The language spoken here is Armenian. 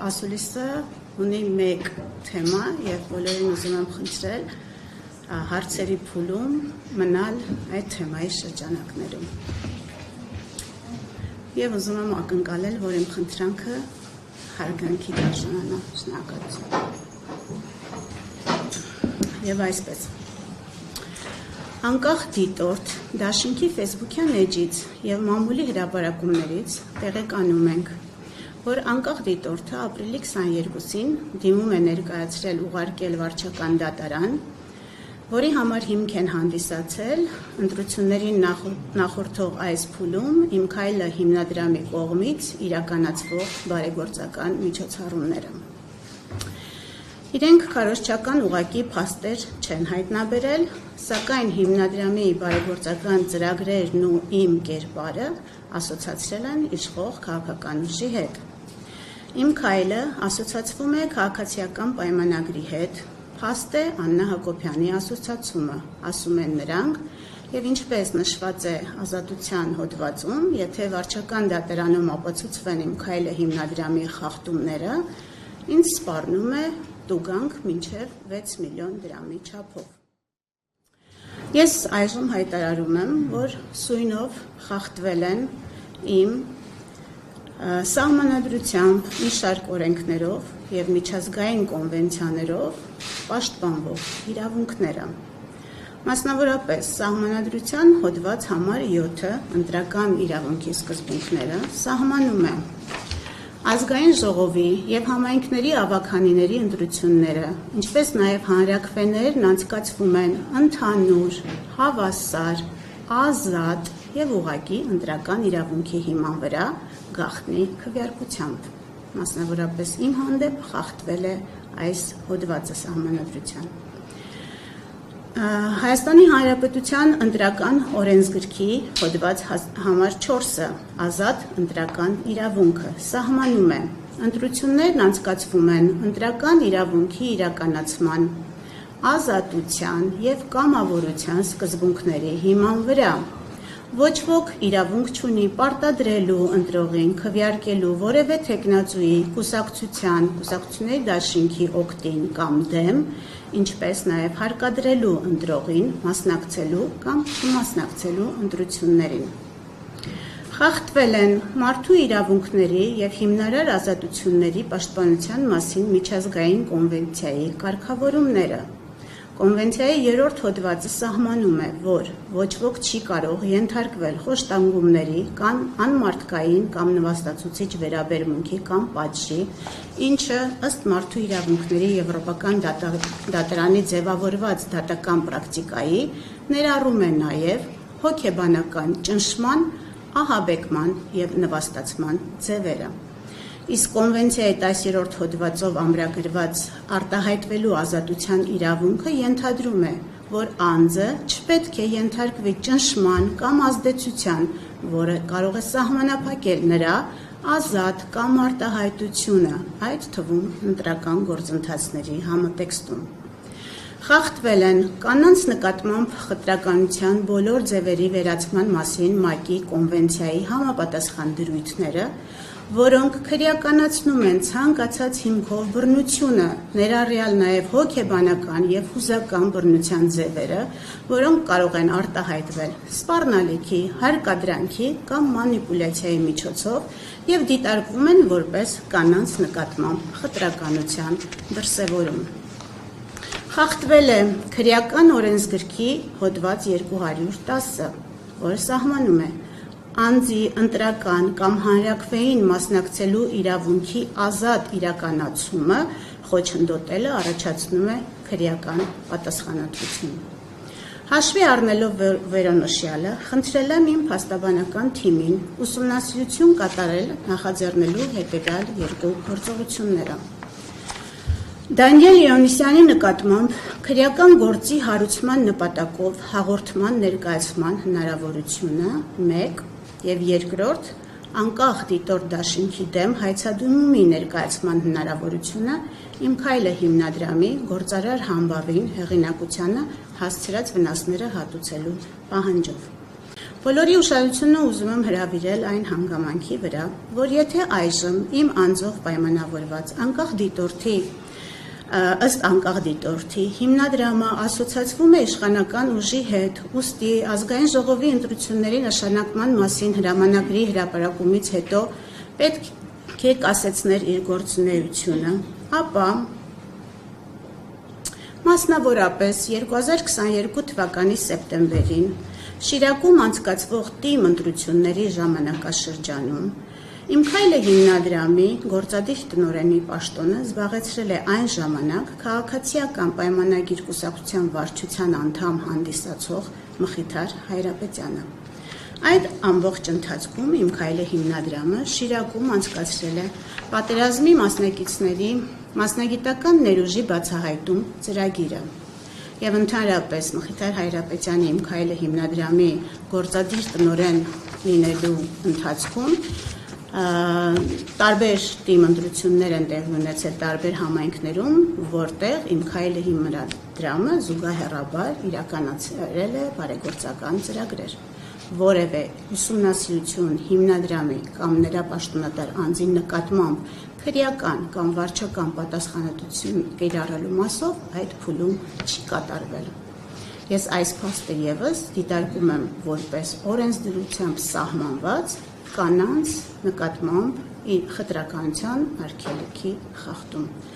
ասուլիսը ունի մեկ թեմա եւ բոլորին ուզում եմ խնդրել հարցերի փուլում մնալ այդ թեմայի շրջանակներում։ Եվ ուզում եմ ակնկալել, որ իմ խնդրանքը հարգանքի դաշնանա։ Շնորհակալություն։ Եվ այսպես։ Անկախ դիտորդ դաշինքի ֆեյսբուքյան էջից եւ մամուլի հրապարակումներից տեղեկանում ենք, որ անկախ դիտորդը ապրիլի 22-ին դիմում է ներկայացրել ուղարկել վարչական դատարան, որի համար հիմք են հանդիսացել ընտրություններին նախորդող այս փուլում «Իմ քայլը» հիմնադրամի կողմից իրականացվող բարեգործական միջոցառումները։ Իրենք քարոզչական ուղղակի փաստեր չեն հայտնաբերել, սակայն հիմնադրամի բարեգործական ծրագրերն ու իմ կերպարը ասոցացրել են իշխող քաղաքական ուժի հետ։ Իմ քայլը ասոցացվում է քաղաքացիական պայմանագրի հետ, փաստ է Աննա Հակոբյանի ասոցացումը, ասում են նրանք, եւ ինչպես նշված է ազատության հոդվածում, եթե վարչական դատարանում ապացուցվեն իմ քայլը հիմնադրամի խախտումները, ինձ սպառնում է տուգանք մինչև 6 միլիոն դրամի չափով։ Ես այժմ հայտարարում եմ, որ սույնով խախտվել են իմ սահմանադրությամբ, մի շարք օրենքներով եւ միջազգային կոնվենցիաներով պաշտպանվող իրավունքները։ Մասնավորապես սահմանադրության հոդված համար 7-ը ընտրական իրավունքի սկզբունքները սահմանում է ազգային ժողովի եւ համայնքների ավագանիների ընտրությունները, ինչպես նաեւ հանրաքվեներն անցկացվում են ընդհանուր, հավասար, ազատ եւ ուղղակի ընտրական իրավունքի հիման վրա գաղտնի քվեարկությամբ։ Մասնավորապես իմ հանդեպ խախտվել է այս հոդվածը սահմանադրության։ Հայաստանի Հանրապետության ընտրական օրենսգրքի հոդված համար 4-ը ազատ ընտրական իրավունքը սահմանում է ընտրություններն անցկացվում են ընտրական իրավունքի իրականացման, ազատության եւ կամավորության սկզբունքների հիման վրա։ Ոչ ոք իրավունք չունի պարտադրելու ընտրողին քվեարկելու որևէ թեկնածուի կուսակցությունների դաշինքի օգտին կամ դեմ, ինչպես նաև հարկադրելու ընտրողին մասնակցելու կամ չմասնակցելու ընտրություններին։ Խախտվել են մարդու իրավունքների եւ հիմնարար ազատությունների պաշտպանության մասին միջազգային կոնվենցիայի կարգավորումները։ Կոնվենցիայի 3-րդ հոդվածը սահմանում է, որ ոչ ոք չի կարող ենթարկվել խոշտանգումների կամ անմարդկային կամ նվաստացուցիչ վերաբերմունքի կամ պատժի, ինչը ըստ մարդու իրավունքների Եվրոպական դատարանի ձևավորված դատական պրակտիկայի ներառում է նաև հոգեբանական ճնշման, ահաբեկման եւ նվաստացման ձևերը։ Իսկ կոնվենցիայի 10-րդ հոդվածով ամրագրված արտահայտվելու ազատության իրավունքը ենթադրում է, որ անձը չպետք է ենթարկվի ճնշման կամ ազդեցության, որը կարող է սահմանափակել նրա ազատ կամ արտահայտությունը, այդ թվում ընտրական գործընթացների համատեքստում։ Խախտվել են կանանց նկատմամբ խտրականության բոլոր ձևերի վերացման մասին ՄԱԿ-ի կոնվենցիայի համապատասխան դրույթները, որոնք քրեականացնում են ցանկացած հիմքով բռնությունը, ներառյալ նաև հոգեբանական եւ հուզական բռնության ձևերը, որոնք կարող են արտահայտվել սպառնալիքի, հարկադրանքի կամ մանիպուլյացիայի միջոցով եւ դիտարկվում են որպես կանանց նկատմամբ խտրականության դրսեւորում։ Խախտվել է քրեական օրենսգրքի հոդված 210-ը, որը սահմանում է անձի ընտրական կամ հանրաքվեին մասնակցելու իրավունքի ազատ իրականացումը խոչընդոտելը առաջացնում է քրեական պատասխանատվություն։ Հաշվի առնելով վերոնշյալը, խնդրել եմ իմ փաստաբանական թիմին ուսումնասիրություն կատարել նախաձեռնելու հետևյալ երկու գործողությունները։ Դանիել Իոնիսյանի նկատմամբ քրեական գործի հարուցման նպատակով հաղորդման ներկայացման հնարավորությունը 1 եւ երկրորդ անկախ դիտորդ դաշինքի դեմ հայցադիմումի ներկայացման հնարավորությունը իմ քայլը հիմնադրամի գործարար համբավին հեղինակությանը հասցրած վնասները հատուցելու պահանջով։ Բոլորի ուշադրությունը ուզում եմ հրավիրել այն հանգամանքի վրա, որ եթե այժմ իմ անձով պայմանավորված ըստ անկախ դիտորդի հիմնադրամը ասոցացվում է իշխանական ուժի հետ, ուստի ազգային ժողովի ընտրությունների նշանակման մասին հրամանագրի հրապարակումից հետո պետք է կասեցներ իր գործունեությունը, ապա մասնավորապես 2022 թվականի սեպտեմբերին Շիրակում անցկացվող ՏԻՄ ընտրությունների ժամանակաշրջանում Իմ քայլը հիմնադրամի գործադիր տնօրենի պաշտոնը զբաղեցրել է այն ժամանակ քաղաքացիական պայմանագիր կուսակցության վարչության անդամ հանդիսացող Մխիթար Հայրապետյանը։ Այդ ամբողջ ընթացքում Իմ քայլը հիմնադրամը Շիրակում անցկացրել է պատերազմի մասնակիցների մասնագիտական ներուժի բացահայտում ծրագիրը եւ ընդհանրապես Մխիթար Հայրապետյանի Իմ քայլը հիմնադրամի գործադիր տնօրեն լինելու ընթացքում տարբեր ՏԻՄ ընտրություններ են տեղի ունեցել տարբեր համայնքներում, որտեղ Իմ քայլը հիմնադրամը զուգահեռաբար իրականացրել է բարեգործական ծրագրեր։ Որևէ ուսումնասիրություն հիմնադրամի կամ նրա պաշտոնատար անձի նկատմամբ քրեական կամ վարչական պատասխանատվություն կիրառելու մասով այդ փուլում չի կատարվել։ Ես այս փաստը ևս դիտարկում եմ որպես օրենսդրությամբ սահմանված կանանց նկատմամբ խտրականության արգելքի խախտում։